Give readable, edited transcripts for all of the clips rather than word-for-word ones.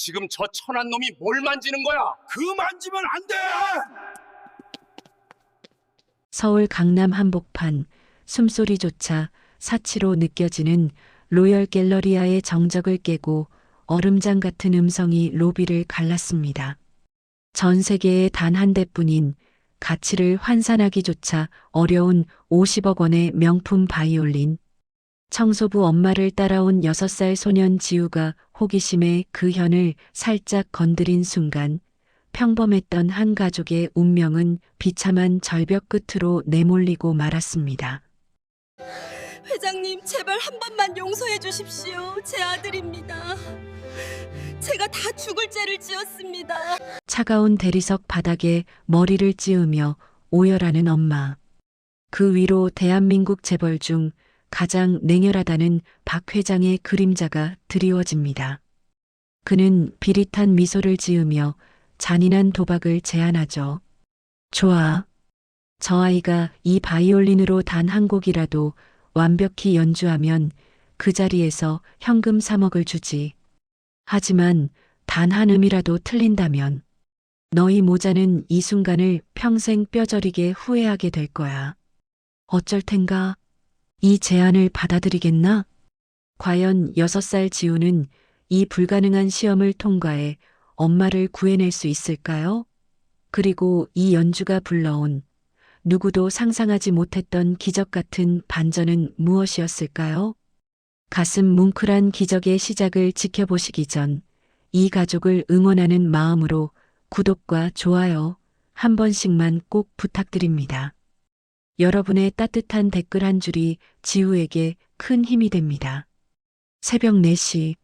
지금 저 천한 놈이 뭘 만지는 거야? 그 만지면 안 돼! 서울 강남 한복판 숨소리조차 사치로 느껴지는 로열 갤러리아의 정적을 깨고 얼음장 같은 음성이 로비를 갈랐습니다. 전 세계에 단 한 대뿐인 가치를 환산하기조차 어려운 50억 원의 명품 바이올린. 청소부 엄마를 따라온 6살 소년 지우가 호기심에 그 현을 살짝 건드린 순간 평범했던 한 가족의 운명은 비참한 절벽 끝으로 내몰리고 말았습니다. 회장님, 제발 한 번만 용서해 주십시오. 제 아들입니다. 제가 다 죽을 죄를 지었습니다. 차가운 대리석 바닥에 머리를 찌우며 오열하는 엄마. 그 위로 대한민국 재벌 중 가장 냉혈하다는 박 회장의 그림자가 드리워집니다. 그는 비릿한 미소를 지으며 잔인한 도박을 제안하죠. 좋아. 저 아이가 이 바이올린으로 단 한 곡이라도 완벽히 연주하면 그 자리에서 현금 3억을 주지. 하지만 단 한 음이라도 틀린다면 너희 모자는 이 순간을 평생 뼈저리게 후회하게 될 거야. 어쩔 텐가? 이 제안을 받아들이겠나? 과연 6살 지우는 이 불가능한 시험을 통과해 엄마를 구해낼 수 있을까요? 그리고 이 연주가 불러온 누구도 상상하지 못했던 기적 같은 반전은 무엇이었을까요? 가슴 뭉클한 기적의 시작을 지켜보시기 전 이 가족을 응원하는 마음으로 구독과 좋아요 한 번씩만 꼭 부탁드립니다. 여러분의 따뜻한 댓글 한 줄이 지우에게 큰 힘이 됩니다. 새벽 4시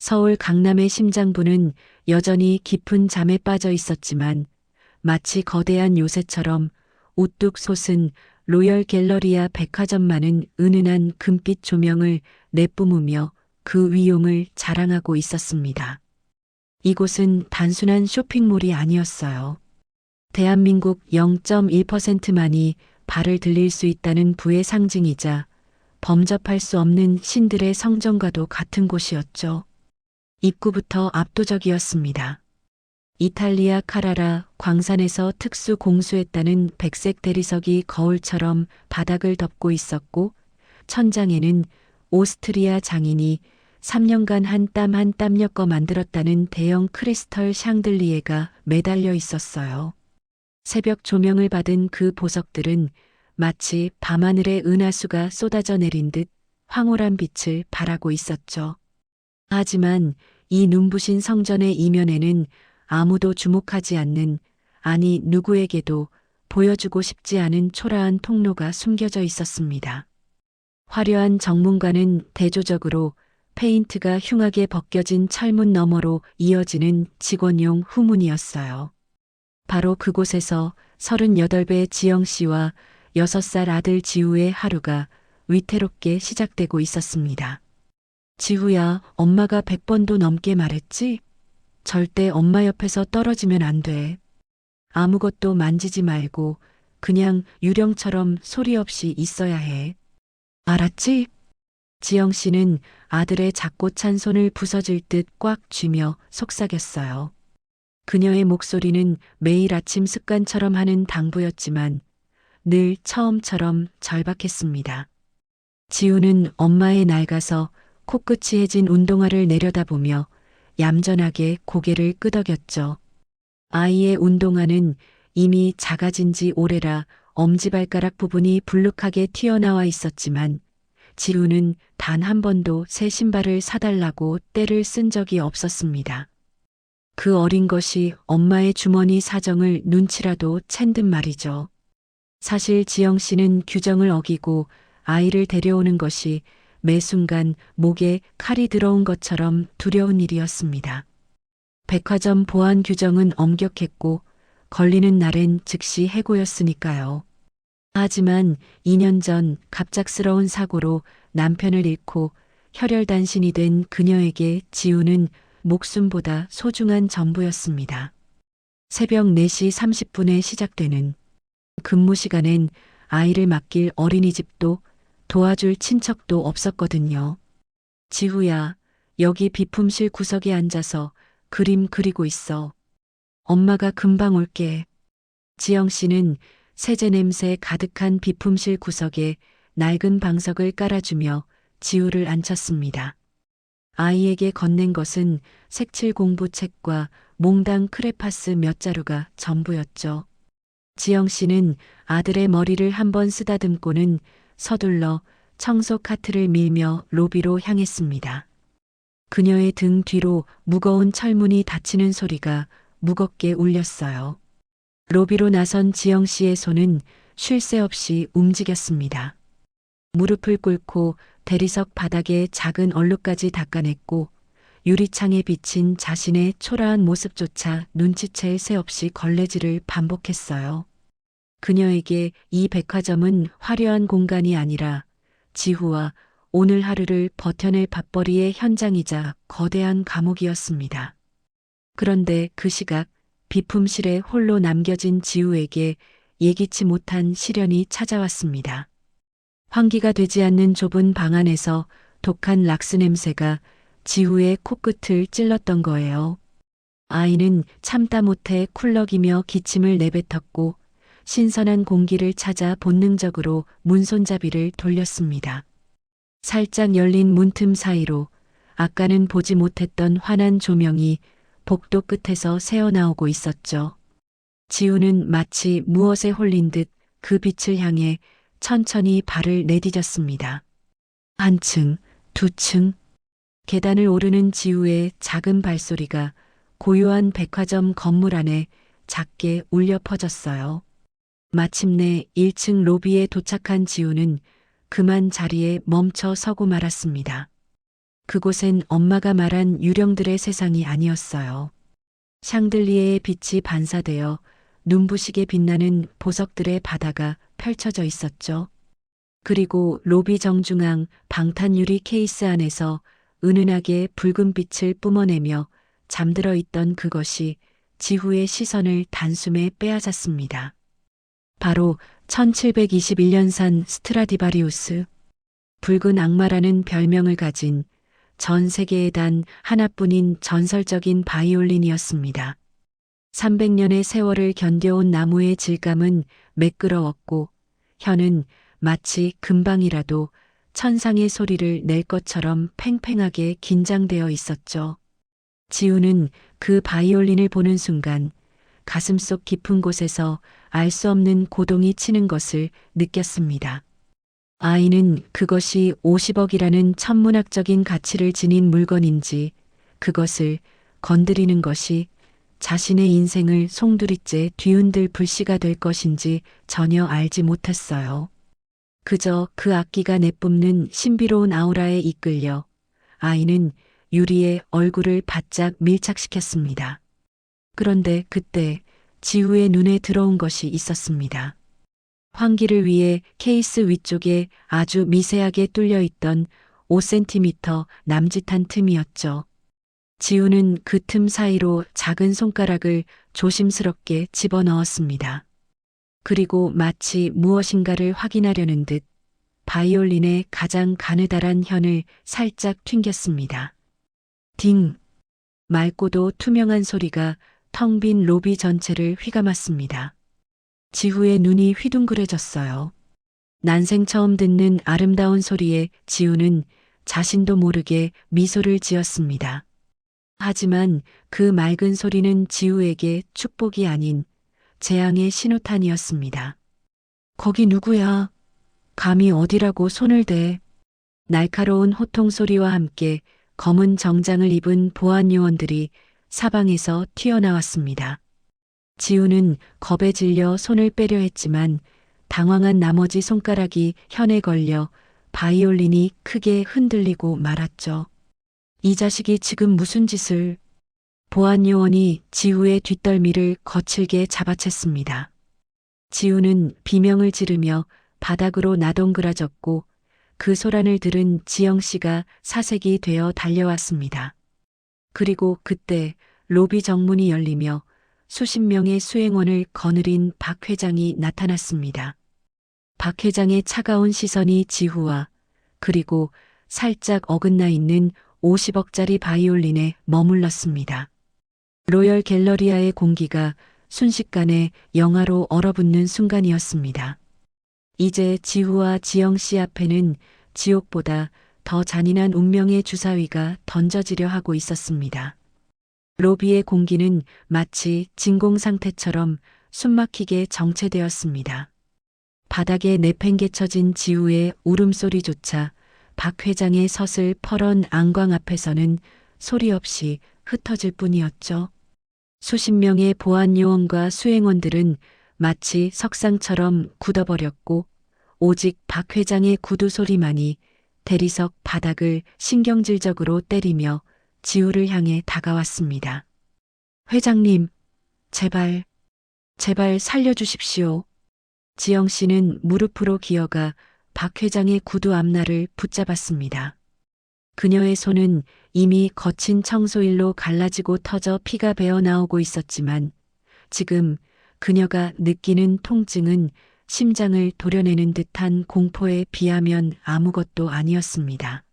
서울 강남의 심장부는 여전히 깊은 잠에 빠져 있었지만 마치 거대한 요새처럼 우뚝 솟은 로열 갤러리아 백화점만은 은은한 금빛 조명을 내뿜으며 그 위용을 자랑하고 있었습니다. 이곳은 단순한 쇼핑몰이 아니었어요. 대한민국 0.1%만이 발을 들릴 수 있다는 부의 상징이자 범접할 수 없는 신들의 성전과도 같은 곳이었죠. 입구부터 압도적이었습니다. 이탈리아 카라라 광산에서 특수 공수했다는 백색 대리석이 거울처럼 바닥을 덮고 있었고 천장에는 오스트리아 장인이 3년간 한 땀 한 땀 엮어 만들었다는 대형 크리스털 샹들리에가 매달려 있었어요. 새벽 조명을 받은 그 보석들은 마치 밤하늘의 은하수가 쏟아져 내린 듯 황홀한 빛을 발하고 있었죠. 하지만 이 눈부신 성전의 이면에는 아무도 주목하지 않는, 아니 누구에게도 보여주고 싶지 않은 초라한 통로가 숨겨져 있었습니다. 화려한 정문과는 대조적으로 페인트가 흉하게 벗겨진 철문 너머로 이어지는 직원용 후문이었어요. 바로 그곳에서 38배 지영 씨와 6살 아들 지우의 하루가 위태롭게 시작되고 있었습니다. 지우야, 엄마가 100번도 넘게 말했지? 절대 엄마 옆에서 떨어지면 안 돼. 아무것도 만지지 말고 그냥 유령처럼 소리 없이 있어야 해. 알았지? 지영 씨는 아들의 작고 찬 손을 부서질 듯 꽉 쥐며 속삭였어요. 그녀의 목소리는 매일 아침 습관처럼 하는 당부였지만 늘 처음처럼 절박했습니다. 지우는 엄마의 낡아서 코끝이 해진 운동화를 내려다보며 얌전하게 고개를 끄덕였죠. 아이의 운동화는 이미 작아진 지 오래라 엄지발가락 부분이 불룩하게 튀어나와 있었지만 지우는 단 한 번도 새 신발을 사달라고 떼를 쓴 적이 없었습니다. 그 어린 것이 엄마의 주머니 사정을 눈치라도 챈 듯 말이죠. 사실 지영 씨는 규정을 어기고 아이를 데려오는 것이 매 순간 목에 칼이 들어온 것처럼 두려운 일이었습니다. 백화점 보안 규정은 엄격했고 걸리는 날엔 즉시 해고였으니까요. 하지만 2년 전 갑작스러운 사고로 남편을 잃고 혈혈단신이 된 그녀에게 지우는 목숨보다 소중한 전부였습니다. 새벽 4시 30분에 시작되는 근무 시간엔 아이를 맡길 어린이집도 도와줄 친척도 없었거든요. 지우야, 여기 비품실 구석에 앉아서 그림 그리고 있어. 엄마가 금방 올게. 지영 씨는 세제 냄새 가득한 비품실 구석에 낡은 방석을 깔아주며 지우를 앉혔습니다. 아이에게 건넨 것은 색칠 공부책과 몽당 크레파스 몇 자루가 전부였죠. 지영 씨는 아들의 머리를 한번 쓰다듬고는 서둘러 청소 카트를 밀며 로비로 향했습니다. 그녀의 등 뒤로 무거운 철문이 닫히는 소리가 무겁게 울렸어요. 로비로 나선 지영 씨의 손은 쉴 새 없이 움직였습니다. 무릎을 꿇고 대리석 바닥에 작은 얼룩까지 닦아냈고 유리창에 비친 자신의 초라한 모습조차 눈치챌 새 없이 걸레질을 반복했어요. 그녀에게 이 백화점은 화려한 공간이 아니라 지후와 오늘 하루를 버텨낼 밥벌이의 현장이자 거대한 감옥이었습니다. 그런데 그 시각 비품실에 홀로 남겨진 지우에게 예기치 못한 시련이 찾아왔습니다. 환기가 되지 않는 좁은 방 안에서 독한 락스 냄새가 지우의 코끝을 찔렀던 거예요. 아이는 참다 못해 쿨럭이며 기침을 내뱉었고 신선한 공기를 찾아 본능적으로 문손잡이를 돌렸습니다. 살짝 열린 문틈 사이로 아까는 보지 못했던 환한 조명이 복도 끝에서 새어나오고 있었죠. 지우는 마치 무엇에 홀린 듯 그 빛을 향해 천천히 발을 내디뎠습니다. 한 층, 두 층. 계단을 오르는 지우의 작은 발소리가 고요한 백화점 건물 안에 작게 울려 퍼졌어요. 마침내 1층 로비에 도착한 지우는 그만 자리에 멈춰 서고 말았습니다. 그곳엔 엄마가 말한 유령들의 세상이 아니었어요. 샹들리에의 빛이 반사되어 눈부시게 빛나는 보석들의 바다가 펼쳐져 있었죠. 그리고 로비 정중앙 방탄 유리 케이스 안에서 은은하게 붉은 빛을 뿜어내며 잠들어 있던 그것이 지후의 시선을 단숨에 빼앗았습니다. 바로 1721년산 스트라디바리우스. 붉은 악마라는 별명을 가진 전 세계에 단 하나뿐인 전설적인 바이올린이었습니다. 300년의 세월을 견뎌온 나무의 질감은 매끄러웠고 혀는 마치 금방이라도 천상의 소리를 낼 것처럼 팽팽하게 긴장되어 있었죠. 지우는 그 바이올린을 보는 순간 가슴속 깊은 곳에서 알 수 없는 고동이 치는 것을 느꼈습니다. 아이는 그것이 50억이라는 천문학적인 가치를 지닌 물건인지 그것을 건드리는 것이 자신의 인생을 송두리째 뒤흔들 불씨가 될 것인지 전혀 알지 못했어요. 그저 그 악기가 내뿜는 신비로운 아우라에 이끌려 아이는 유리에 얼굴을 바짝 밀착시켰습니다. 그런데 그때 지우의 눈에 들어온 것이 있었습니다. 환기를 위해 케이스 위쪽에 아주 미세하게 뚫려 있던 5cm 남짓한 틈이었죠. 지우는 그 틈 사이로 작은 손가락을 조심스럽게 집어넣었습니다. 그리고 마치 무엇인가를 확인하려는 듯 바이올린의 가장 가느다란 현을 살짝 튕겼습니다. 딩! 맑고도 투명한 소리가 텅 빈 로비 전체를 휘감았습니다. 지후의 눈이 휘둥그레졌어요. 난생 처음 듣는 아름다운 소리에 지우는 자신도 모르게 미소를 지었습니다. 하지만 그 맑은 소리는 지우에게 축복이 아닌 재앙의 신호탄이었습니다. 거기 누구야? 감히 어디라고 손을 대. 날카로운 호통 소리와 함께 검은 정장을 입은 보안 요원들이 사방에서 튀어나왔습니다. 지우는 겁에 질려 손을 빼려 했지만 당황한 나머지 손가락이 현에 걸려 바이올린이 크게 흔들리고 말았죠. 이 자식이 지금 무슨 짓을. 보안 요원이 지우의 뒷덜미를 거칠게 잡아챘습니다. 지우는 비명을 지르며 바닥으로 나동그라졌고 그 소란을 들은 지영 씨가 사색이 되어 달려왔습니다. 그리고 그때 로비 정문이 열리며 수십 명의 수행원을 거느린 박 회장이 나타났습니다. 박 회장의 차가운 시선이 지후와 그리고 살짝 어긋나 있는 50억짜리 바이올린에 머물렀습니다. 로열 갤러리아의 공기가 순식간에 영하로 얼어붙는 순간이었습니다. 이제 지후와 지영 씨 앞에는 지옥보다 더 잔인한 운명의 주사위가 던져지려 하고 있었습니다. 로비의 공기는 마치 진공 상태처럼 숨막히게 정체되었습니다. 바닥에 내팽개쳐진 지우의 울음소리조차 박 회장의 서슬 퍼런 안광 앞에서는 소리 없이 흩어질 뿐이었죠. 수십 명의 보안 요원과 수행원들은 마치 석상처럼 굳어버렸고 오직 박 회장의 구두 소리만이 대리석 바닥을 신경질적으로 때리며 지우를 향해 다가왔습니다. 회장님, 제발 살려주십시오. 지영 씨는 무릎으로 기어가 박 회장의 구두 앞날을 붙잡았습니다. 그녀의 손은 이미 거친 청소일로 갈라지고 터져 피가 배어 나오고 있었지만 지금 그녀가 느끼는 통증은 심장을 도려내는 듯한 공포에 비하면 아무것도 아니었습니다.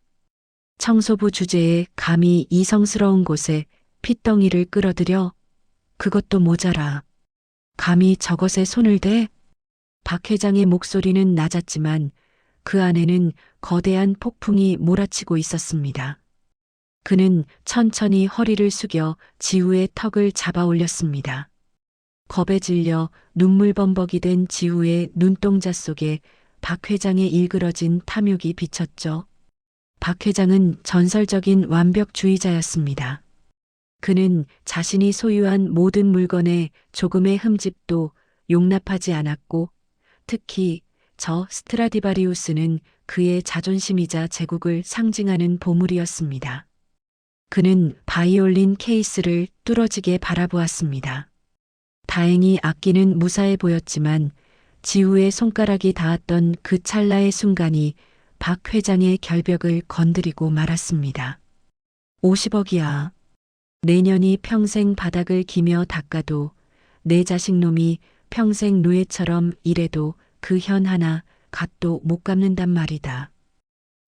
청소부 주제에 감히 이성스러운 곳에 핏덩이를 끌어들여 그것도 모자라. 감히 저것에 손을 대? 박 회장의 목소리는 낮았지만 그 안에는 거대한 폭풍이 몰아치고 있었습니다. 그는 천천히 허리를 숙여 지우의 턱을 잡아 올렸습니다. 겁에 질려 눈물범벅이 된 지우의 눈동자 속에 박 회장의 일그러진 탐욕이 비쳤죠. 박 회장은 전설적인 완벽주의자였습니다. 그는 자신이 소유한 모든 물건에 조금의 흠집도 용납하지 않았고 특히 저 스트라디바리우스는 그의 자존심이자 제국을 상징하는 보물이었습니다. 그는 바이올린 케이스를 뚫어지게 바라보았습니다. 다행히 악기는 무사해 보였지만 지우의 손가락이 닿았던 그 찰나의 순간이 박 회장의 결벽을 건드리고 말았습니다. 50억이야. 내년이 평생 바닥을 기며 닦아도 내 자식놈이 평생 노예처럼 일해도 그 현 하나 갓도 못 갚는단 말이다.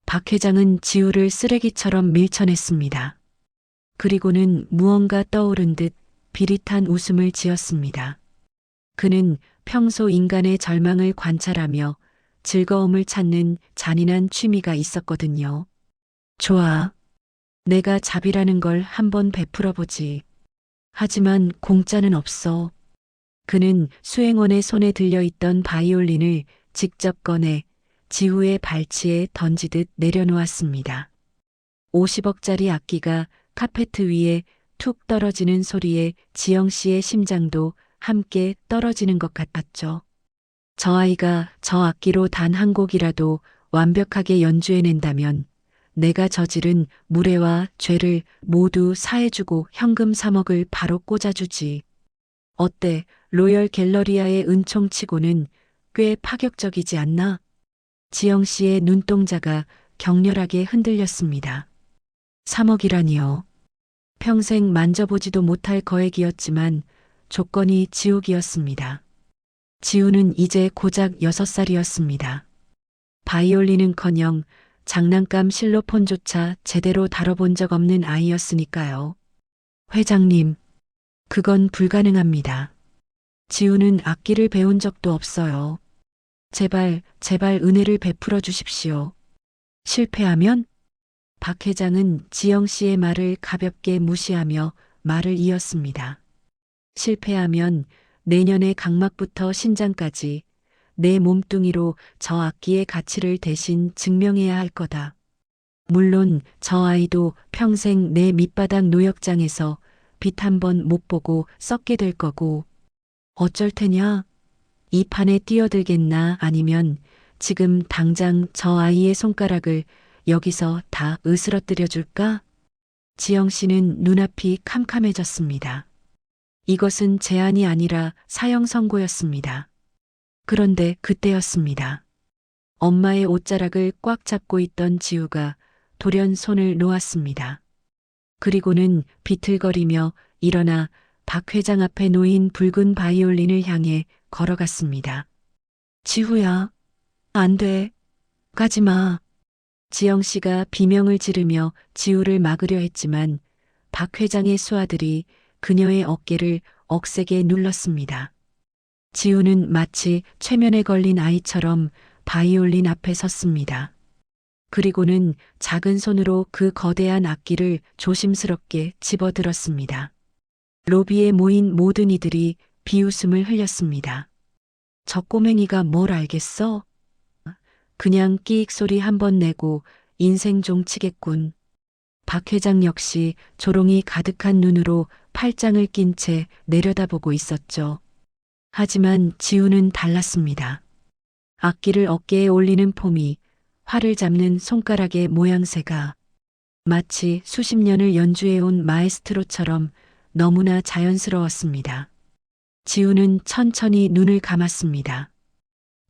박 회장은 지우를 쓰레기처럼 밀쳐냈습니다. 그리고는 무언가 떠오른 듯 비릿한 웃음을 지었습니다. 그는 평소 인간의 절망을 관찰하며 즐거움을 찾는 잔인한 취미가 있었거든요. 좋아. 내가 잡이라는 걸 한번 베풀어 보지. 하지만 공짜는 없어. 그는 수행원의 손에 들려있던 바이올린을 직접 꺼내 지우의 발치에 던지듯 내려놓았습니다. 50억짜리 악기가 카페트 위에 툭 떨어지는 소리에 지영 씨의 심장도 함께 떨어지는 것 같았죠. 저 아이가 저 악기로 단 한 곡이라도 완벽하게 연주해낸다면 내가 저지른 무례와 죄를 모두 사해주고 현금 3억을 바로 꽂아주지. 어때? 로열 갤러리아의 은총치고는 꽤 파격적이지 않나? 지영 씨의 눈동자가 격렬하게 흔들렸습니다. 3억이라니요. 평생 만져보지도 못할 거액이었지만 조건이 지옥이었습니다. 지우는 이제 고작 6살이었습니다. 바이올린은커녕 장난감 실로폰조차 제대로 다뤄본 적 없는 아이였으니까요. 회장님, 그건 불가능합니다. 지우는 악기를 배운 적도 없어요. 제발 은혜를 베풀어 주십시오. 실패하면? 박 회장은 지영 씨의 말을 가볍게 무시하며 말을 이었습니다. 실패하면 내년의 각막부터 신장까지 내 몸뚱이로 저 악기의 가치를 대신 증명해야 할 거다. 물론 저 아이도 평생 내 밑바닥 노역장에서 빛 한 번 못 보고 썩게 될 거고 어쩔 테냐? 이 판에 뛰어들겠나 아니면 지금 당장 저 아이의 손가락을 여기서 다 으스러뜨려 줄까? 지영 씨는 눈앞이 캄캄해졌습니다. 이것은 제안이 아니라 사형 선고였습니다. 그런데 그때였습니다. 엄마의 옷자락을 꽉 잡고 있던 지우가 돌연 손을 놓았습니다. 그리고는 비틀거리며 일어나 박 회장 앞에 놓인 붉은 바이올린을 향해 걸어갔습니다. 지우야, 안 돼. 가지 마. 지영 씨가 비명을 지르며 지우를 막으려 했지만 박 회장의 수하들이 그녀의 어깨를 억세게 눌렀습니다. 지우는 마치 최면에 걸린 아이처럼 바이올린 앞에 섰습니다. 그리고는 작은 손으로 그 거대한 악기를 조심스럽게 집어들었습니다. 로비에 모인 모든 이들이 비웃음을 흘렸습니다. 저 꼬맹이가 뭘 알겠어? 그냥 끼익 소리 한 번 내고 인생 종치겠군. 박 회장 역시 조롱이 가득한 눈으로 팔짱을 낀 채 내려다보고 있었죠. 하지만 지우는 달랐습니다. 악기를 어깨에 올리는 폼이, 활을 잡는 손가락의 모양새가 마치 수십 년을 연주해온 마에스트로처럼 너무나 자연스러웠습니다. 지우는 천천히 눈을 감았습니다.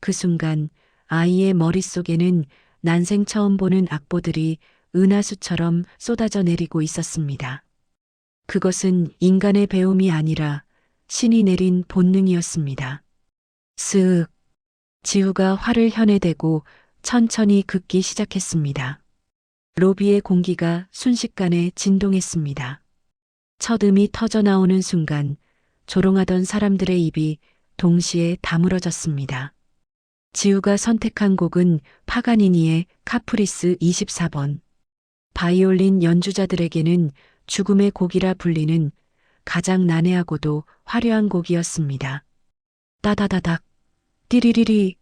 그 순간 아이의 머릿속에는 난생 처음 보는 악보들이 은하수처럼 쏟아져 내리고 있었습니다. 그것은 인간의 배움이 아니라 신이 내린 본능이었습니다. 쓱. 지우가 활을 현에대고 천천히 긋기 시작했습니다. 로비의 공기가 순식간에 진동했습니다. 첫 음이 터져 나오는 순간 조롱하던 사람들의 입이 동시에 다물어졌습니다. 지우가 선택한 곡은 파가니니의 카프리스 24번. 바이올린 연주자들에게는 죽음의 곡이라 불리는 가장 난해하고도 화려한 곡이었습니다. 따다다닥, 띠리리리.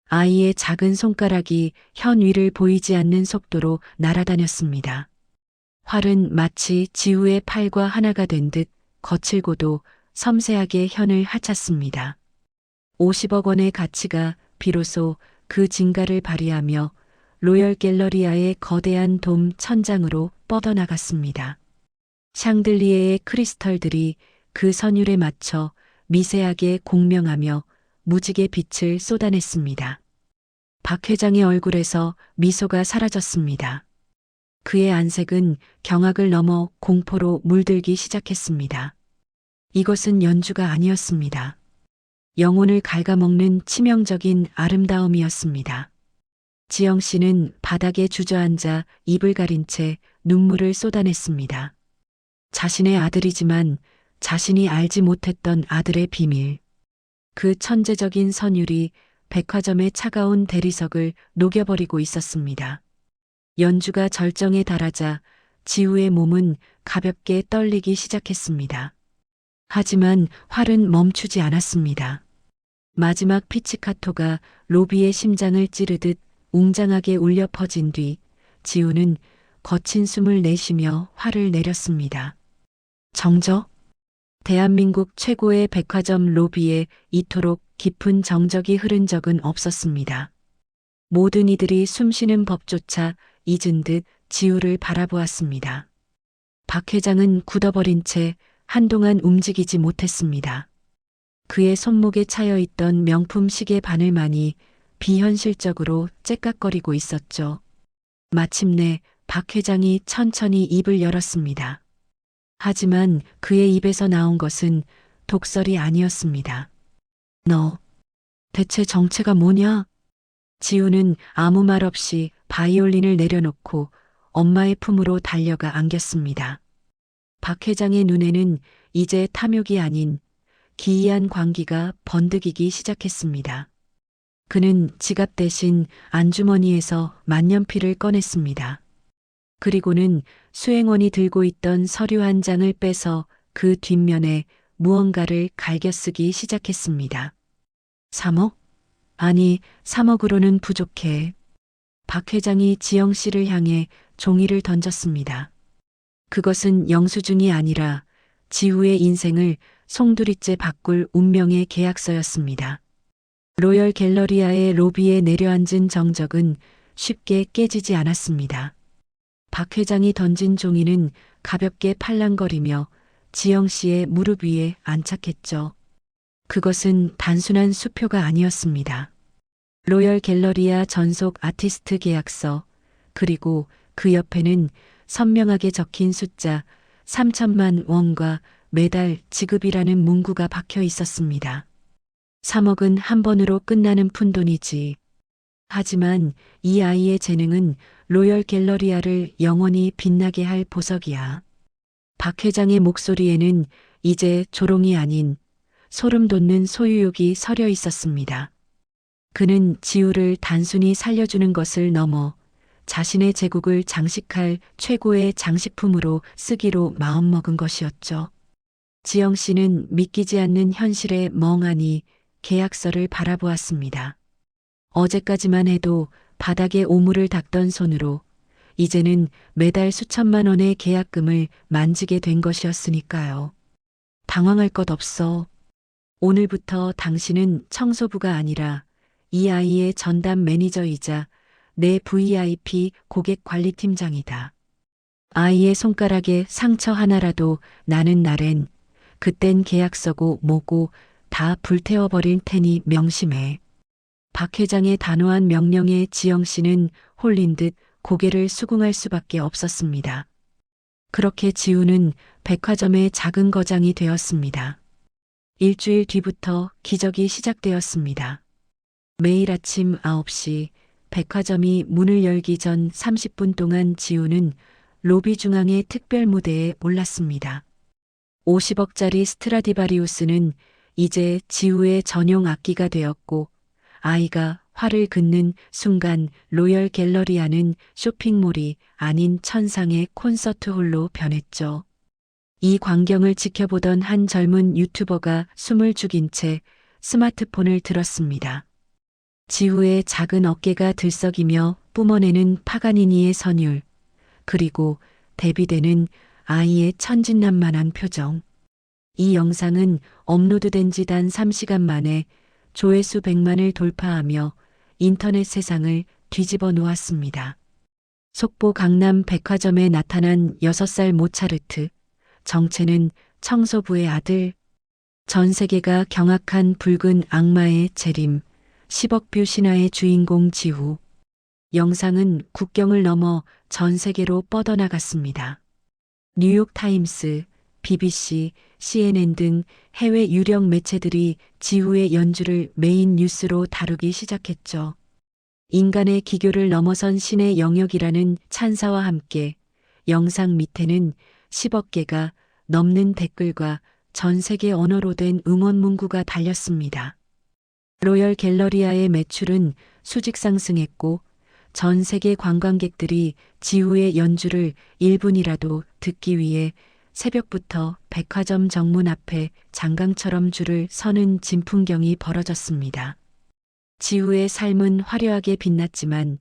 아이의 작은 손가락이 현 위를 보이지 않는 속도로 날아다녔습니다. 활은 마치 지우의 팔과 하나가 된 듯 거칠고도 섬세하게 현을 하찼습니다. 50억 원의 가치가 비로소 그 진가를 발휘하며 로열 갤러리아의 거대한 돔 천장으로 뻗어나갔습니다. 샹들리에의 크리스털들이 그 선율에 맞춰 미세하게 공명하며 무지개 빛을 쏟아냈습니다. 박 회장의 얼굴에서 미소가 사라졌습니다. 그의 안색은 경악을 넘어 공포로 물들기 시작했습니다. 이것은 연주가 아니었습니다. 영혼을 갉아먹는 치명적인 아름다움이었습니다. 지영 씨는 바닥에 주저앉아 입을 가린 채 눈물을 쏟아냈습니다. 자신의 아들이지만 자신이 알지 못했던 아들의 비밀. 그 천재적인 선율이 백화점의 차가운 대리석을 녹여버리고 있었습니다. 연주가 절정에 달하자 지우의 몸은 가볍게 떨리기 시작했습니다. 하지만 활은 멈추지 않았습니다. 마지막 피치카토가 로비의 심장을 찌르듯 웅장하게 울려 퍼진 뒤 지우는 거친 숨을 내쉬며 활을 내렸습니다. 정적? 대한민국 최고의 백화점 로비에 이토록 깊은 정적이 흐른 적은 없었습니다. 모든 이들이 숨쉬는 법조차 잊은 듯 지우를 바라보았습니다. 박 회장은 굳어버린 채 한동안 움직이지 못했습니다. 그의 손목에 차여있던 명품 시계 바늘만이 비현실적으로 째깍거리고 있었죠. 마침내 박 회장이 천천히 입을 열었습니다. 하지만 그의 입에서 나온 것은 독설이 아니었습니다. 너, 대체 정체가 뭐냐? 지우는 아무 말 없이 바이올린을 내려놓고 엄마의 품으로 달려가 안겼습니다. 박 회장의 눈에는 이제 탐욕이 아닌 기이한 광기가 번득이기 시작했습니다. 그는 지갑 대신 안주머니에서 만년필을 꺼냈습니다. 그리고는 수행원이 들고 있던 서류 한 장을 빼서 그 뒷면에 무언가를 갈겨쓰기 시작했습니다. 3억? 아니, 3억으로는 부족해. 박 회장이 지영 씨를 향해 종이를 던졌습니다. 그것은 영수증이 아니라 지우의 인생을 송두리째 바꿀 운명의 계약서였습니다. 로열 갤러리아의 로비에 내려앉은 정적은 쉽게 깨지지 않았습니다. 박 회장이 던진 종이는 가볍게 팔랑거리며 지영 씨의 무릎 위에 안착했죠. 그것은 단순한 수표가 아니었습니다. 로열 갤러리아 전속 아티스트 계약서, 그리고 그 옆에는 선명하게 적힌 숫자 3천만 원과 매달 지급이라는 문구가 박혀 있었습니다. 3억은 한 번으로 끝나는 푼돈이지. 하지만 이 아이의 재능은 로열 갤러리아를 영원히 빛나게 할 보석이야. 박 회장의 목소리에는 이제 조롱이 아닌 소름 돋는 소유욕이 서려 있었습니다. 그는 지우를 단순히 살려주는 것을 넘어 자신의 제국을 장식할 최고의 장식품으로 쓰기로 마음먹은 것이었죠. 지영 씨는 믿기지 않는 현실에 멍하니 계약서를 바라보았습니다. 어제까지만 해도 바닥에 오물을 닦던 손으로 이제는 매달 수천만 원의 계약금을 만지게 된 것이었으니까요. 당황할 것 없어. 오늘부터 당신은 청소부가 아니라 이 아이의 전담 매니저이자 내 VIP 고객 관리팀장이다. 아이의 손가락에 상처 하나라도 나는 날엔 그땐 계약서고 뭐고 다 불태워버릴 테니 명심해. 박 회장의 단호한 명령에 지영 씨는 홀린 듯 고개를 수긍할 수밖에 없었습니다. 그렇게 지우는 백화점의 작은 거장이 되었습니다. 일주일 뒤부터 기적이 시작되었습니다. 매일 아침 9시 백화점이 문을 열기 전 30분 동안 지우는 로비 중앙의 특별 무대에 올랐습니다. 50억짜리 스트라디바리우스는 이제 지우의 전용 악기가 되었고 아이가 활을 긋는 순간 로열 갤러리아는 쇼핑몰이 아닌 천상의 콘서트홀로 변했죠. 이 광경을 지켜보던 한 젊은 유튜버가 숨을 죽인 채 스마트폰을 들었습니다. 지우의 작은 어깨가 들썩이며 뿜어내는 파가니니의 선율, 그리고 대비되는 아이의 천진난만한 표정. 이 영상은 업로드된 지 단 3시간 만에 조회수 100만을 돌파하며 인터넷 세상을 뒤집어 놓았습니다. 속보 강남 백화점에 나타난 6살 모차르트, 정체는 청소부의 아들. 전 세계가 경악한 붉은 악마의 재림, 10억 뷰 신화의 주인공 지우. 영상은 국경을 넘어 전 세계로 뻗어나갔습니다. 뉴욕 타임스, BBC, CNN 등 해외 유력 매체들이 지우의 연주를 메인 뉴스로 다루기 시작했죠. 인간의 기교를 넘어선 신의 영역이라는 찬사와 함께 영상 밑에는 10억 개가 넘는 댓글과 전 세계 언어로 된 응원 문구가 달렸습니다. 로열 갤러리아의 매출은 수직 상승했고 전 세계 관광객들이 지우의 연주를 1분이라도 듣기 위해 새벽부터 백화점 정문 앞에 장강처럼 줄을 서는 진풍경이 벌어졌습니다. 지우의 삶은 화려하게 빛났지만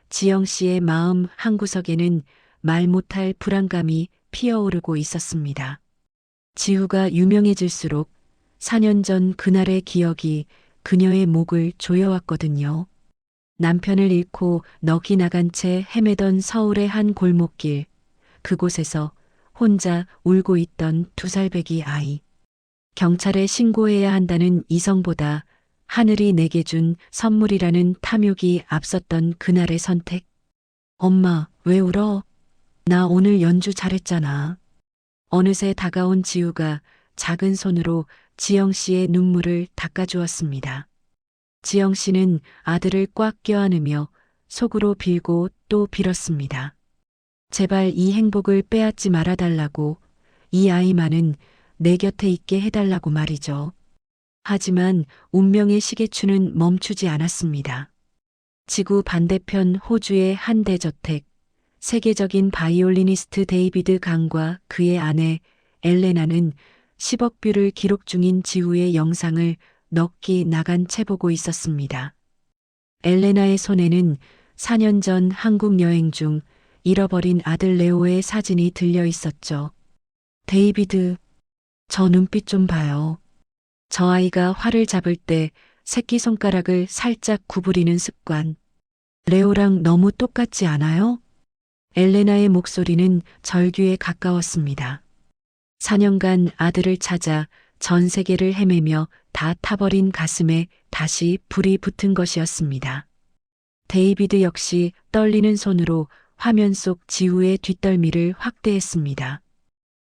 지영 씨의 마음 한구석에는 말 못할 불안감이 피어오르고 있었습니다. 지우가 유명해질수록 4년 전 그날의 기억이 그녀의 목을 조여왔거든요. 남편을 잃고 넋이 나간 채 헤매던 서울의 한 골목길, 그곳에서 혼자 울고 있던 2살배기 아이. 경찰에 신고해야 한다는 이성보다 하늘이 내게 준 선물이라는 탐욕이 앞섰던 그날의 선택. 엄마, 왜 울어? 나 오늘 연주 잘했잖아. 어느새 다가온 지우가 작은 손으로 지영 씨의 눈물을 닦아주었습니다. 지영 씨는 아들을 꽉 껴안으며 속으로 빌고 또 빌었습니다. 제발 이 행복을 빼앗지 말아달라고, 이 아이만은 내 곁에 있게 해달라고 말이죠. 하지만 운명의 시계추는 멈추지 않았습니다. 지구 반대편 호주의 한 대저택, 세계적인 바이올리니스트 데이비드 강과 그의 아내 엘레나는 10억 뷰를 기록 중인 지우의 영상을 넋이 나간 채 보고 있었습니다. 엘레나의 손에는 4년 전 한국 여행 중 잃어버린 아들 레오의 사진이 들려 있었죠. 데이비드, 저 눈빛 좀 봐요. 저 아이가 활을 잡을 때 새끼손가락을 살짝 구부리는 습관. 레오랑 너무 똑같지 않아요? 엘레나의 목소리는 절규에 가까웠습니다. 4년간 아들을 찾아 전 세계를 헤매며 다 타버린 가슴에 다시 불이 붙은 것이었습니다. 데이비드 역시 떨리는 손으로 화면 속 지우의 뒷덜미를 확대했습니다.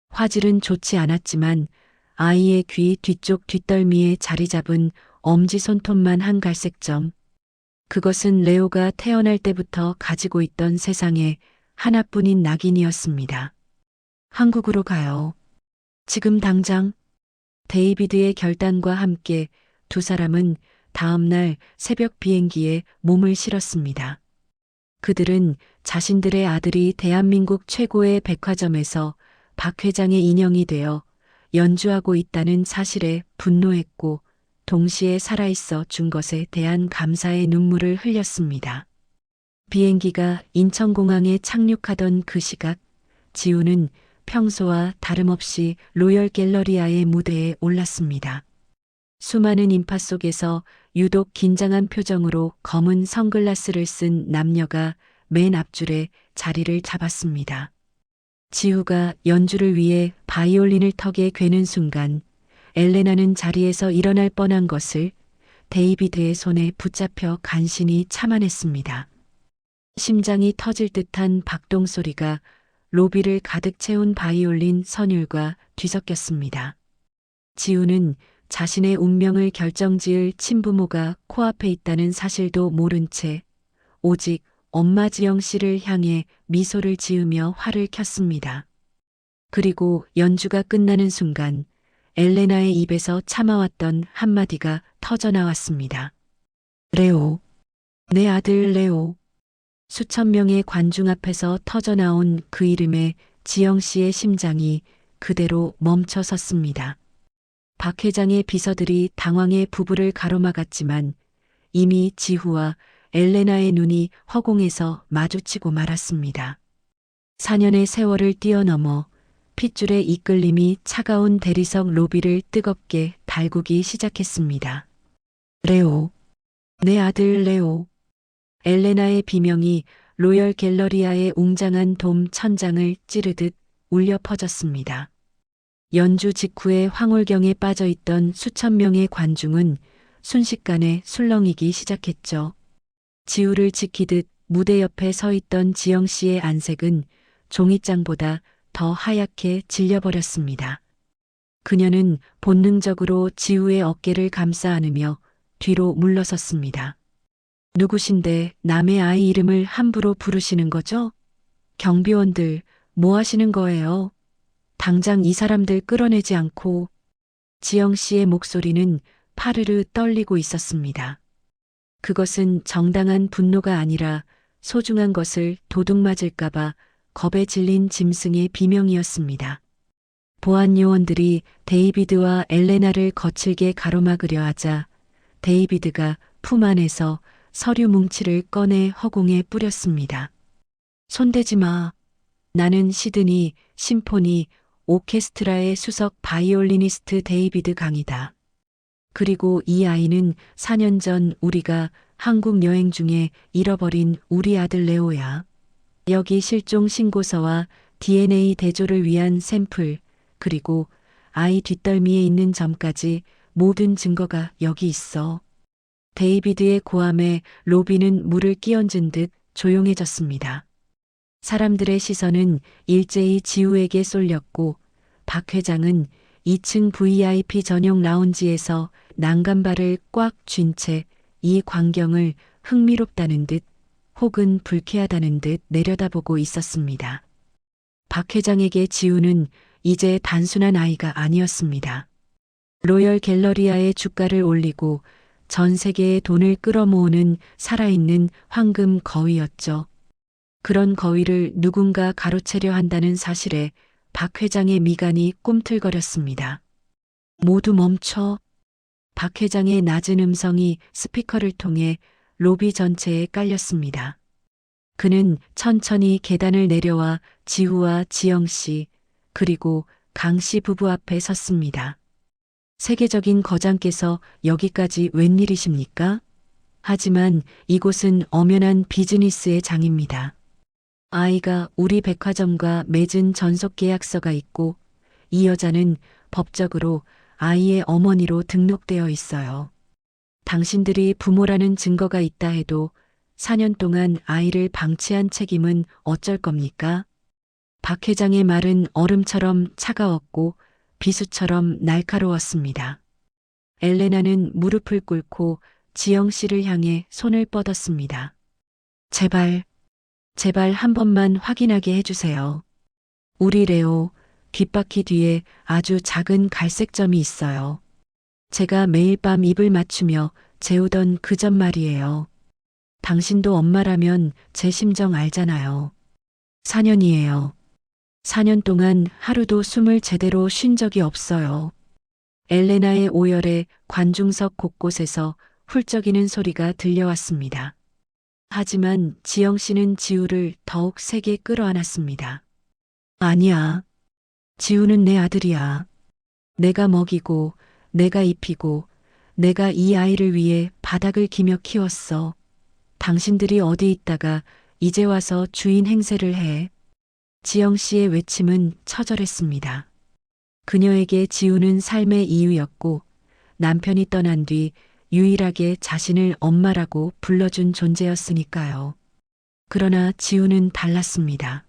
화질은 좋지 않았지만 아이의 귀 뒤쪽 뒷덜미에 자리 잡은 엄지손톱만 한 갈색점. 그것은 레오가 태어날 때부터 가지고 있던 세상에 하나뿐인 낙인이었습니다. 한국으로 가요. 지금 당장. 데이비드의 결단과 함께 두 사람은 다음 날 새벽 비행기에 몸을 실었습니다. 그들은 자신들의 아들이 대한민국 최고의 백화점에서 박 회장의 인형이 되어 연주하고 있다는 사실에 분노했고 동시에 살아있어 준 것에 대한 감사의 눈물을 흘렸습니다. 비행기가 인천공항에 착륙하던 그 시각, 지우는 평소와 다름없이 로열 갤러리아의 무대에 올랐습니다. 수많은 인파 속에서 유독 긴장한 표정으로 검은 선글라스를 쓴 남녀가 맨 앞줄에 자리를 잡았습니다. 지우가 연주를 위해 바이올린을 턱에 괴는 순간 엘레나는 자리에서 일어날 뻔한 것을 데이비드의 손에 붙잡혀 간신히 참아냈습니다. 심장이 터질 듯한 박동 소리가 로비를 가득 채운 바이올린 선율과 뒤섞였습니다. 지우는 자신의 운명을 결정지을 친부모가 코앞에 있다는 사실도 모른 채 오직 엄마 지영 씨를 향해 미소를 지으며 활을 켰습니다. 그리고 연주가 끝나는 순간 엘레나의 입에서 참아왔던 한마디가 터져나왔습니다. 레오, 내 아들 레오. 수천 명의 관중 앞에서 터져나온 그 이름에 지영 씨의 심장이 그대로 멈춰 섰습니다. 박 회장의 비서들이 당황해 부부를 가로막았지만 이미 지후와 엘레나의 눈이 허공에서 마주치고 말았습니다. 4년의 세월을 뛰어넘어 핏줄의 이끌림이 차가운 대리석 로비를 뜨겁게 달구기 시작했습니다. 레오, 내 아들 레오. 엘레나의 비명이 로열 갤러리아의 웅장한 돔 천장을 찌르듯 울려 퍼졌습니다. 연주 직후에 황홀경에 빠져있던 수천 명의 관중은 순식간에 술렁이기 시작했죠. 지우를 지키듯 무대 옆에 서 있던 지영 씨의 안색은 종이장보다 더 하얗게 질려버렸습니다. 그녀는 본능적으로 지우의 어깨를 감싸 안으며 뒤로 물러섰습니다. 누구신데 남의 아이 이름을 함부로 부르시는 거죠? 경비원들, 뭐 하시는 거예요? 당장 이 사람들 끌어내지 않고. 지영 씨의 목소리는 파르르 떨리고 있었습니다. 그것은 정당한 분노가 아니라 소중한 것을 도둑 맞을까봐 겁에 질린 짐승의 비명이었습니다. 보안 요원들이 데이비드와 엘레나를 거칠게 가로막으려 하자 데이비드가 품 안에서 서류 뭉치를 꺼내 허공에 뿌렸습니다. 손대지 마. 나는 시드니 심포니 오케스트라의 수석 바이올리니스트 데이비드 강이다. 그리고 이 아이는 4년 전 우리가 한국 여행 중에 잃어버린 우리 아들 레오야. 여기 실종 신고서와 DNA 대조를 위한 샘플, 그리고 아이 뒷덜미에 있는 점까지 모든 증거가 여기 있어. 데이비드의 고함에 로비는 물을 끼얹은 듯 조용해졌습니다. 사람들의 시선은 일제히 지우에게 쏠렸고 박 회장은 2층 VIP 전용 라운지에서 난간발을 꽉 쥔 채 이 광경을 흥미롭다는 듯 혹은 불쾌하다는 듯 내려다보고 있었습니다. 박 회장에게 지우는 이제 단순한 아이가 아니었습니다. 로열 갤러리아의 주가를 올리고 전 세계의 돈을 끌어모으는 살아있는 황금 거위였죠. 그런 거위를 누군가 가로채려 한다는 사실에 박 회장의 미간이 꿈틀거렸습니다. 모두 멈춰. 박 회장의 낮은 음성이 스피커를 통해 로비 전체에 깔렸습니다. 그는 천천히 계단을 내려와 지우와 지영 씨, 그리고 강 씨 부부 앞에 섰습니다. 세계적인 거장께서 여기까지 웬일이십니까? 하지만 이곳은 엄연한 비즈니스의 장입니다. 아이가 우리 백화점과 맺은 전속 계약서가 있고 이 여자는 법적으로 아이의 어머니로 등록되어 있어요. 당신들이 부모라는 증거가 있다 해도 4년 동안 아이를 방치한 책임은 어쩔 겁니까? 박 회장의 말은 얼음처럼 차가웠고 비수처럼 날카로웠습니다. 엘레나는 무릎을 꿇고 지영 씨를 향해 손을 뻗었습니다. 제발 한 번만 확인하게 해주세요. 우리 레오 귓바퀴 뒤에 아주 작은 갈색 점이 있어요. 제가 매일 밤 입을 맞추며 재우던 그 점 말이에요. 당신도 엄마라면 제 심정 알잖아요. 4년이에요. 4년 동안 하루도 숨을 제대로 쉰 적이 없어요. 엘레나의 오열에 관중석 곳곳에서 훌쩍이는 소리가 들려왔습니다. 하지만 지영 씨는 지우를 더욱 세게 끌어안았습니다. 아니야. 지우는 내 아들이야. 내가 먹이고, 내가 입히고, 내가 이 아이를 위해 바닥을 기며 키웠어. 당신들이 어디 있다가 이제 와서 주인 행세를 해. 지영 씨의 외침은 처절했습니다. 그녀에게 지우는 삶의 이유였고 남편이 떠난 뒤 유일하게 자신을 엄마라고 불러준 존재였으니까요. 그러나 지우는 달랐습니다.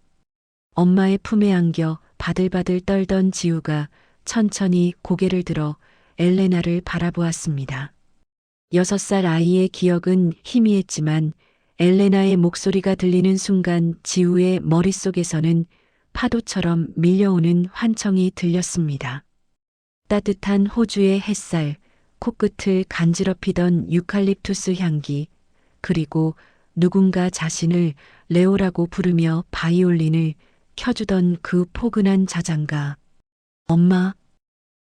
엄마의 품에 안겨 바들바들 떨던 지우가 천천히 고개를 들어 엘레나를 바라보았습니다. 6살 아이의 기억은 희미했지만 엘레나의 목소리가 들리는 순간 지우의 머릿속에서는 파도처럼 밀려오는 환청이 들렸습니다. 따뜻한 호주의 햇살, 코끝을 간지럽히던 유칼립투스 향기, 그리고 누군가 자신을 레오라고 부르며 바이올린을 켜주던 그 포근한 자장가. 엄마,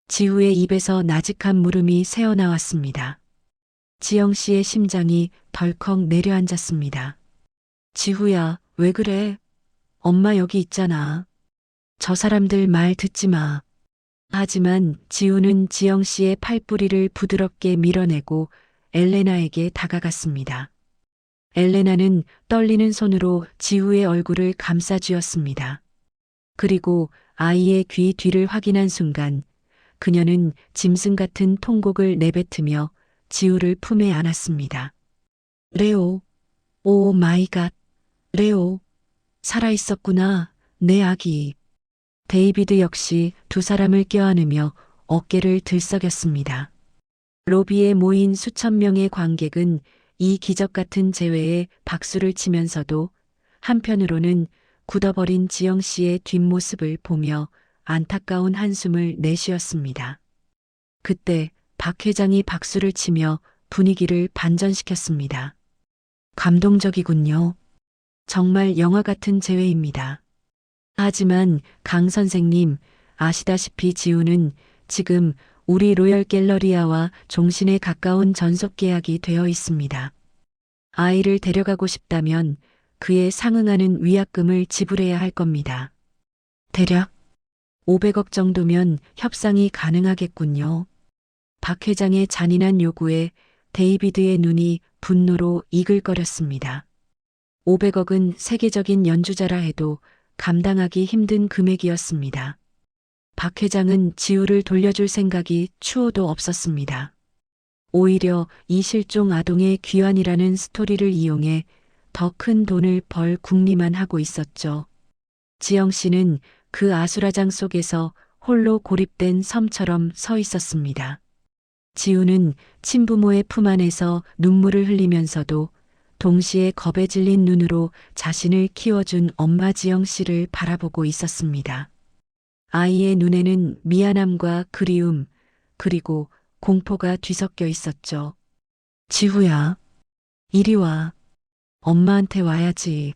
지우의 입에서 나직한 물음이 새어나왔습니다. 지영 씨의 심장이 덜컥 내려앉았습니다. 지우야, 왜 그래? 엄마 여기 있잖아. 저 사람들 말 듣지 마. 하지만 지우는 지영 씨의 팔뿌리를 부드럽게 밀어내고 엘레나에게 다가갔습니다. 엘레나는 떨리는 손으로 지우의 얼굴을 감싸쥐었습니다. 그리고 아이의 귀 뒤를 확인한 순간 그녀는 짐승 같은 통곡을 내뱉으며 지우를 품에 안았습니다. 레오, 오 마이 갓, 레오, 살아있었구나, 내 아기. 데이비드 역시 두 사람을 껴안으며 어깨를 들썩였습니다. 로비에 모인 수천 명의 관객은 이 기적 같은 재회에 박수를 치면서도 한편으로는 굳어버린 지영 씨의 뒷모습을 보며 안타까운 한숨을 내쉬었습니다. 그때 박 회장이 박수를 치며 분위기를 반전시켰습니다. 감동적이군요. 정말 영화 같은 재회입니다. 하지만 강 선생님, 아시다시피 지우는 지금 우리 로열 갤러리아와 종신에 가까운 전속 계약이 되어 있습니다. 아이를 데려가고 싶다면 그에 상응하는 위약금을 지불해야 할 겁니다. 대략 500억 정도면 협상이 가능하겠군요. 박 회장의 잔인한 요구에 데이비드의 눈이 분노로 이글거렸습니다. 500억은 세계적인 연주자라 해도 감당하기 힘든 금액이었습니다. 박 회장은 지우를 돌려줄 생각이 추호도 없었습니다. 오히려 이 실종 아동의 귀환이라는 스토리를 이용해 더 큰 돈을 벌 궁리만 하고 있었죠. 지영 씨는 그 아수라장 속에서 홀로 고립된 섬처럼 서 있었습니다. 지우는 친부모의 품 안에서 눈물을 흘리면서도 동시에 겁에 질린 눈으로 자신을 키워준 엄마 지영 씨를 바라보고 있었습니다. 아이의 눈에는 미안함과 그리움, 그리고 공포가 뒤섞여 있었죠. 지우야, 이리 와. 엄마한테 와야지.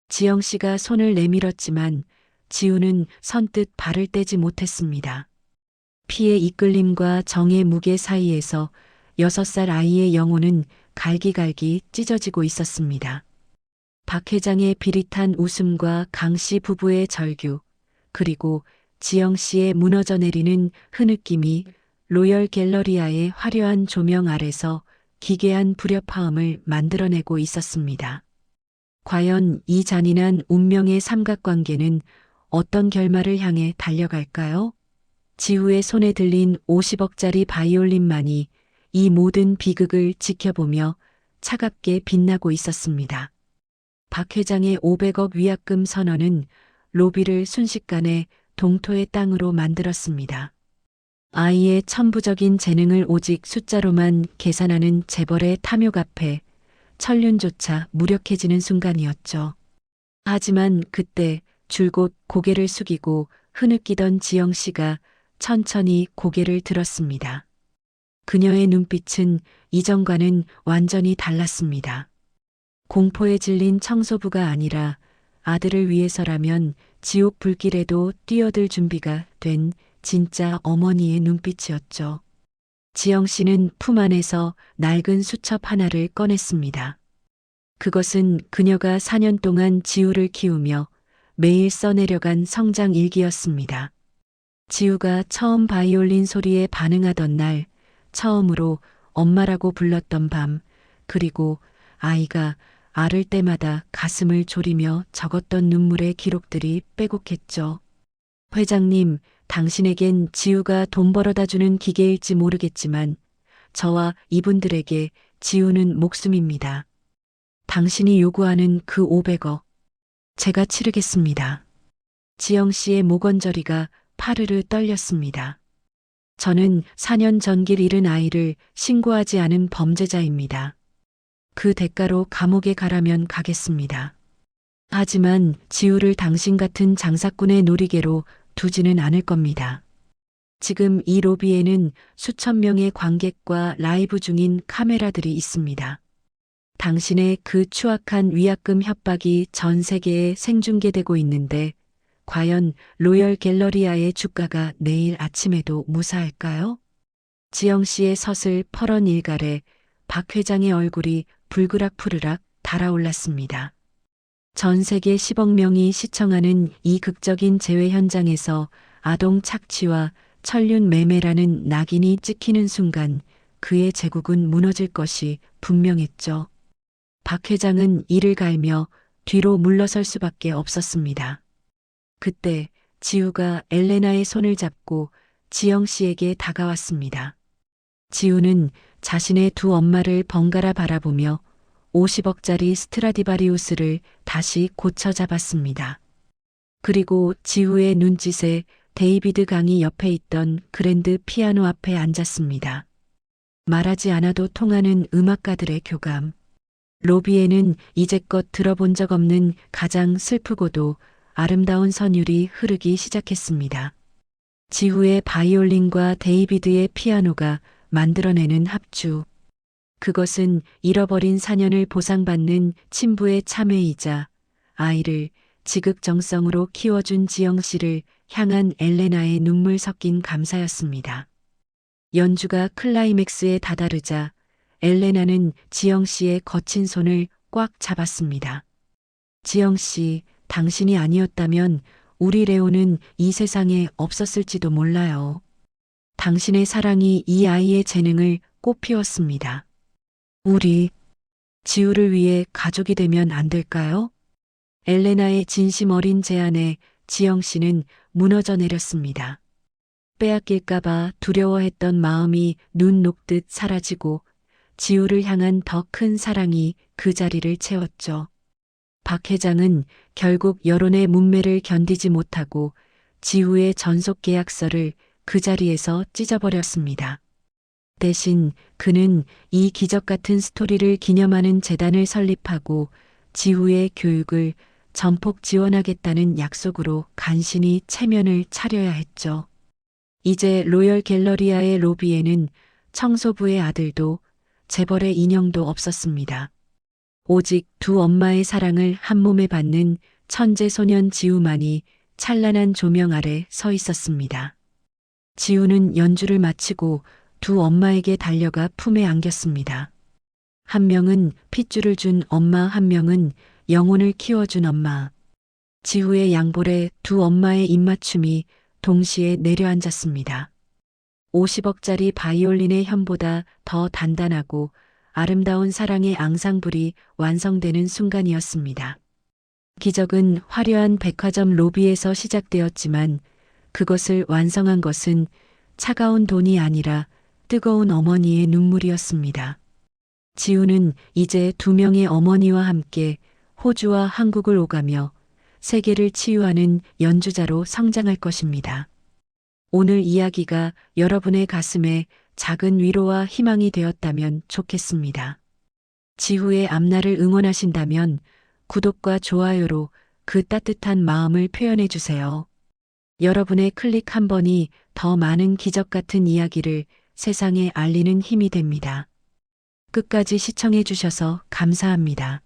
지영 씨가 손을 내밀었지만 지우는 선뜻 발을 떼지 못했습니다. 피의 이끌림과 정의 무게 사이에서 6살 아이의 영혼은 갈기갈기 찢어지고 있었습니다. 박 회장의 비릿한 웃음과 강 씨 부부의 절규, 그리고 지영 씨의 무너져 내리는 흐느낌이 로열 갤러리아의 화려한 조명 아래서 기괴한 불협화음을 만들어내고 있었습니다. 과연 이 잔인한 운명의 삼각관계는 어떤 결말을 향해 달려갈까요? 지우의 손에 들린 50억짜리 바이올린만이 이 모든 비극을 지켜보며 차갑게 빛나고 있었습니다. 박 회장의 500억 위약금 선언은 로비를 순식간에 동토의 땅으로 만들었습니다. 아이의 천부적인 재능을 오직 숫자로만 계산하는 재벌의 탐욕 앞에 천륜조차 무력해지는 순간이었죠. 하지만 그때 줄곧 고개를 숙이고 흐느끼던 지영 씨가 천천히 고개를 들었습니다. 그녀의 눈빛은 이전과는 완전히 달랐습니다. 공포에 질린 청소부가 아니라 아들을 위해서라면 지옥 불길에도 뛰어들 준비가 된 진짜 어머니의 눈빛이었죠. 지영 씨는 품 안에서 낡은 수첩 하나를 꺼냈습니다. 그것은 그녀가 4년 동안 지우를 키우며 매일 써내려간 성장 일기였습니다. 지우가 처음 바이올린 소리에 반응하던 날, 처음으로 엄마라고 불렀던 밤, 그리고 아이가 앓을 때마다 가슴을 졸이며 적었던 눈물의 기록들이 빼곡했죠. 회장님, 당신에겐 지우가 돈 벌어다 주는 기계일지 모르겠지만 저와 이분들에게 지우는 목숨입니다. 당신이 요구하는 그 500억, 제가 치르겠습니다. 지영 씨의 목언저리가 파르르 떨렸습니다. 저는 4년 전 길 잃은 아이를 신고하지 않은 범죄자입니다. 그 대가로 감옥에 가라면 가겠습니다. 하지만 지우를 당신 같은 장사꾼의 놀이개로 두지는 않을 겁니다. 지금 이 로비에는 수천 명의 관객과 라이브 중인 카메라들이 있습니다. 당신의 그 추악한 위약금 협박이 전 세계에 생중계되고 있는데 과연 로열 갤러리아의 주가가 내일 아침에도 무사할까요? 지영 씨의 서슬 퍼런 일갈에 박 회장의 얼굴이 불그락푸르락 달아올랐습니다. 전 세계 10억 명이 시청하는 이 극적인 재회 현장에서 아동 착취와 천륜 매매라는 낙인이 찍히는 순간 그의 제국은 무너질 것이 분명했죠. 박 회장은 이를 갈며 뒤로 물러설 수밖에 없었습니다. 그때 지우가 엘레나의 손을 잡고 지영 씨에게 다가왔습니다. 지우는 자신의 두 엄마를 번갈아 바라보며 50억짜리 스트라디바리우스를 다시 고쳐 잡았습니다. 그리고 지우의 눈짓에 데이비드 강이 옆에 있던 그랜드 피아노 앞에 앉았습니다. 말하지 않아도 통하는 음악가들의 교감. 로비에는 이제껏 들어본 적 없는 가장 슬프고도 아름다운 선율이 흐르기 시작했습니다. 지우의 바이올린과 데이비드의 피아노가 만들어내는 합주. 그것은 잃어버린 4년을 보상받는 친부의 참회이자 아이를 지극정성으로 키워준 지영 씨를 향한 엘레나의 눈물 섞인 감사였습니다. 연주가 클라이맥스에 다다르자 엘레나는 지영 씨의 거친 손을 꽉 잡았습니다. 지영 씨, 당신이 아니었다면 우리 레오는 이 세상에 없었을지도 몰라요. 당신의 사랑이 이 아이의 재능을 꽃피웠습니다. 우리 지우를 위해 가족이 되면 안 될까요? 엘레나의 진심 어린 제안에 지영 씨는 무너져 내렸습니다. 빼앗길까봐 두려워했던 마음이 눈 녹듯 사라지고 지우를 향한 더 큰 사랑이 그 자리를 채웠죠. 박 회장은 결국 여론의 문매를 견디지 못하고 지우의 전속 계약서를 그 자리에서 찢어버렸습니다. 대신 그는 이 기적 같은 스토리를 기념하는 재단을 설립하고 지우의 교육을 전폭 지원하겠다는 약속으로 간신히 체면을 차려야 했죠. 이제 로열 갤러리아의 로비에는 청소부의 아들도 재벌의 인형도 없었습니다. 오직 두 엄마의 사랑을 한 몸에 받는 천재 소년 지우만이 찬란한 조명 아래 서 있었습니다. 지우는 연주를 마치고 두 엄마에게 달려가 품에 안겼습니다. 한 명은 핏줄을 준 엄마, 한 명은 영혼을 키워준 엄마. 지우의 양볼에 두 엄마의 입맞춤이 동시에 내려앉았습니다. 50억짜리 바이올린의 현보다 더 단단하고 아름다운 사랑의 앙상블이 완성되는 순간이었습니다. 기적은 화려한 백화점 로비에서 시작되었지만 그것을 완성한 것은 차가운 돈이 아니라 뜨거운 어머니의 눈물이었습니다. 지우는 이제 두 명의 어머니와 함께 호주와 한국을 오가며 세계를 치유하는 연주자로 성장할 것입니다. 오늘 이야기가 여러분의 가슴에 작은 위로와 희망이 되었다면 좋겠습니다. 지우의 앞날을 응원하신다면 구독과 좋아요로 그 따뜻한 마음을 표현해 주세요. 여러분의 클릭 한 번이 더 많은 기적 같은 이야기를 세상에 알리는 힘이 됩니다. 끝까지 시청해 주셔서 감사합니다.